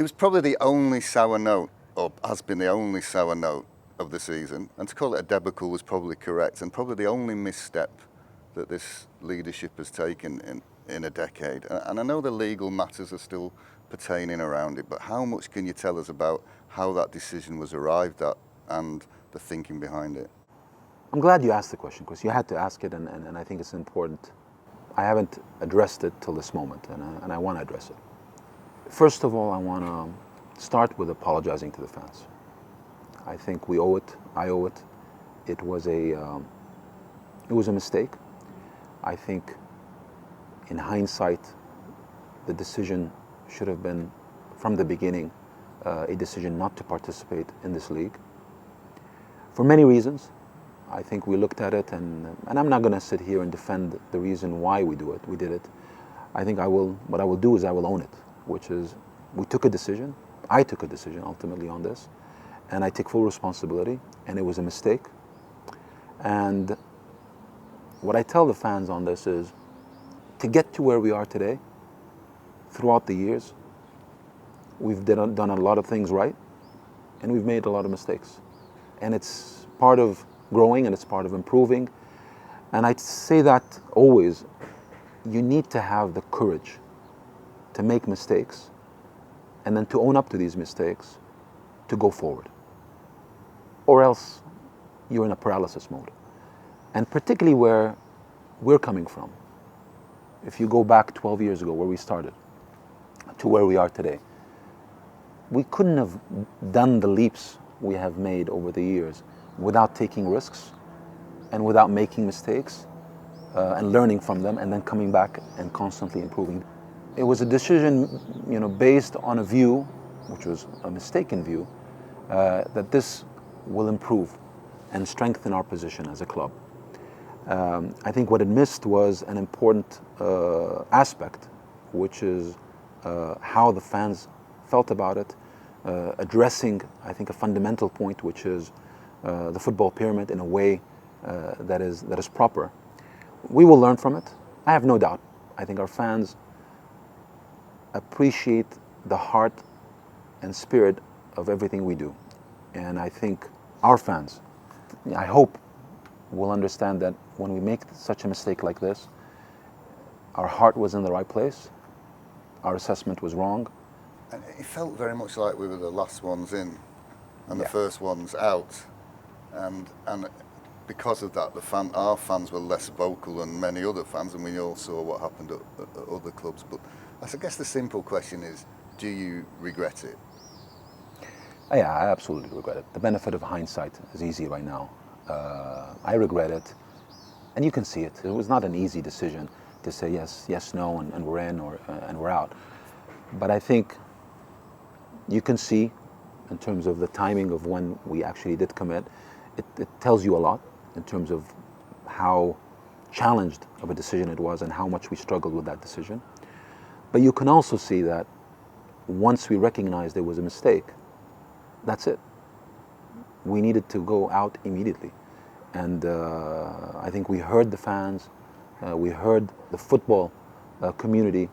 It was probably the only sour note, or has been the only sour note of the season. And to call it a debacle was probably correct, and probably the only misstep that this leadership has taken in a decade. And I know the legal matters are still pertaining around it, but how much can you tell us about how that decision was arrived at and the thinking behind it? I'm glad you asked the question, because you had to ask it, and I think it's important. I haven't addressed it till this moment, and I want to address it. First of all, I want to start with apologizing to the fans. I think we owe it. I owe it. It was a mistake. I think, in hindsight, the decision should have been, from the beginning, a decision not to participate in this league. For many reasons. I think we looked at it, and I'm not going to sit here and defend the reason why we did it. I think what I will do is I will own it, which is we took a decision. I took a decision ultimately on this, and I take full responsibility, and it was a mistake. And what I tell the fans on this is, to get to where we are today, throughout the years, we've done a lot of things right, and we've made a lot of mistakes. And it's part of growing, and it's part of improving. And I say that always, you need to have the courage to make mistakes, and then to own up to these mistakes, to go forward. Or else you're in a paralysis mode. And particularly where we're coming from. If you go back 12 years ago, where we started, to where we are today, we couldn't have done the leaps we have made over the years without taking risks and without making mistakes and learning from them, and then coming back and constantly improving. It was a decision, based on a view, which was a mistaken view, that this will improve and strengthen our position as a club. I think what it missed was an important aspect, which is how the fans felt about it, addressing, I think, a fundamental point, which is the football pyramid in a way that is proper. We will learn from it. I have no doubt. I think our fans appreciate the heart and spirit of everything we do. And I think our fans, I hope, will understand that when we make such a mistake like this, our heart was in the right place, our assessment was wrong. And it felt very much like we were the last ones in and the first ones out. And because of that, our fans were less vocal than many other fans, and we all saw what happened at other clubs. But I guess the simple question is, do you regret it? Yeah, I absolutely regret it. The benefit of hindsight is easy right now. I regret it, and you can see it. It was not an easy decision to say yes, no, and we're in, and we're out. But I think you can see, in terms of the timing of when we actually did commit, it tells you a lot in terms of how challenged of a decision it was and how much we struggled with that decision. But you can also see that once we recognized there was a mistake, that's it. We needed to go out immediately. And I think we heard the fans, we heard the football community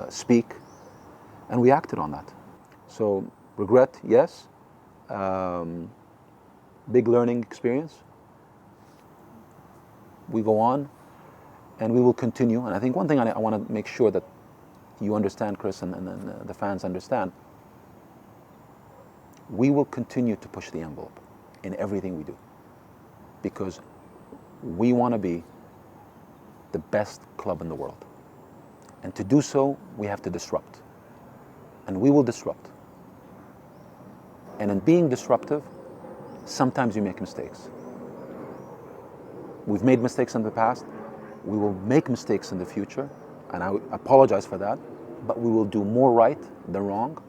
speak, and we acted on that. So regret, yes. Big learning experience. We go on, and we will continue. And I think one thing I want to make sure that you understand, Chris, and the fans understand, we will continue to push the envelope in everything we do, because we want to be the best club in the world. And to do so, we have to disrupt. And we will disrupt. And in being disruptive, sometimes you make mistakes. We've made mistakes in the past. We will make mistakes in the future, and I apologize for that, but we will do more right than wrong,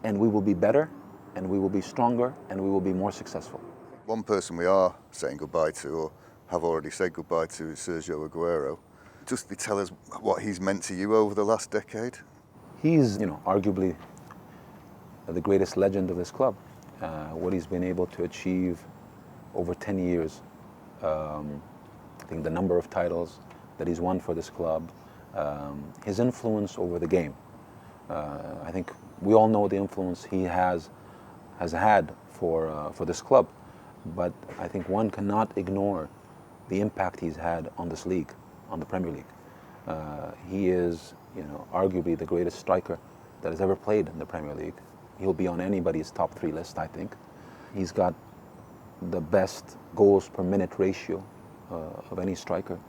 and we will be better, and we will be stronger, and we will be more successful. One person we are saying goodbye to, or have already said goodbye to, is Sergio Aguero. Just tell us what he's meant to you over the last decade. He's, arguably the greatest legend of this club. What he's been able to achieve over 10 years, I think the number of titles that he's won for this club, his influence over the game. I think We all know the influence he has had for this club, but I think one cannot ignore the impact he's had on this league, on the Premier League. He is, arguably the greatest striker that has ever played in the Premier League. He'll be on anybody's top 3 list, I think. He's got the best goals per minute ratio of any striker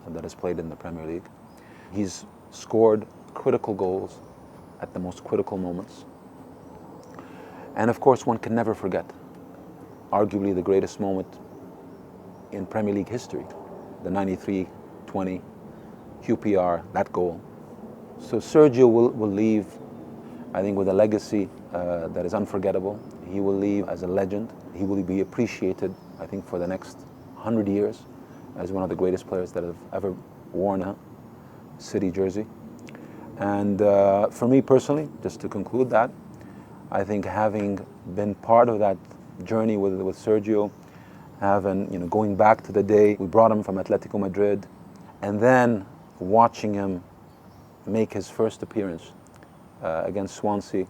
that has played in the Premier League. He's scored critical goals at the most critical moments. And of course, one can never forget, arguably the greatest moment in Premier League history, the 93-20 QPR, that goal. So Sergio will leave, I think, with a legacy that is unforgettable. He will leave as a legend. He will be appreciated, I think, for the next 100 years as one of the greatest players that have ever worn a City jersey. And for me personally, just to conclude that, I think having been part of that journey with Sergio, going back to the day we brought him from Atletico Madrid, and then watching him make his first appearance against Swansea,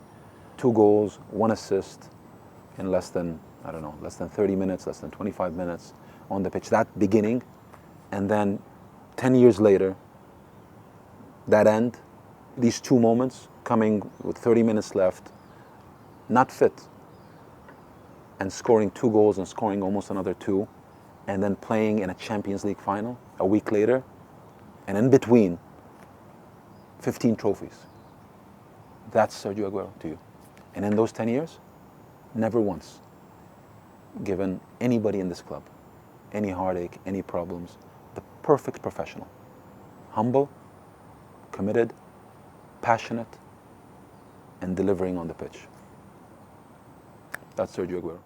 2 goals, 1 assist in less than 30 minutes, less than 25 minutes on the pitch, that beginning, and then 10 years later, that end, these 2 moments coming with 30 minutes left, not fit, and scoring 2 goals and scoring almost another 2, and then playing in a Champions League final a week later, and in between, 15 trophies. That's Sergio Aguero to you. And in those 10 years, never once given anybody in this club any heartache, any problems. The perfect professional. Humble, committed, passionate, and delivering on the pitch. That's Sergio Aguero.